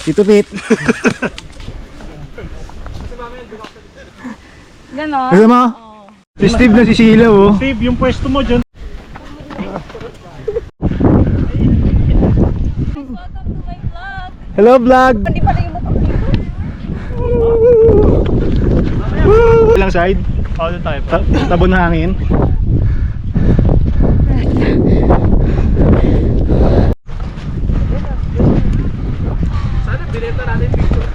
Tito Pete. Ganon? Alam mo? Si Steve na si Sheila oh. Steve, yung pwesto mo dyan. Welcome to my vlog. Hello vlog. Hindi pala yung motor dito. Ilang side? Oo, doon tayo pa. Tabon na hangin. Sana binenta natin picture.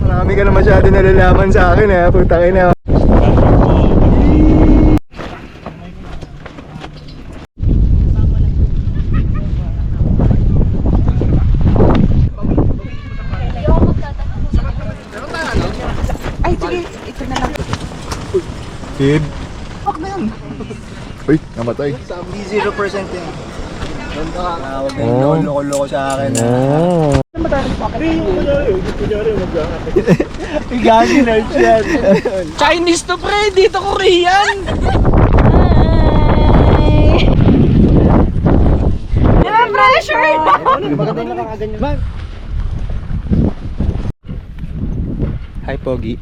Marami ka na masyado nalalaman sa akin eh. Putangin na. Ay, sige. Ito na lang. Steve. Fuck na yan. Uy, namatay. 0% yan. Huwag kayong loko-loko sa akin. Gagi nerds yan. Chinese to pre, dito Korean! Hi! Di ba pressure? Maganda yung nakakaganyan. Hi Pogi.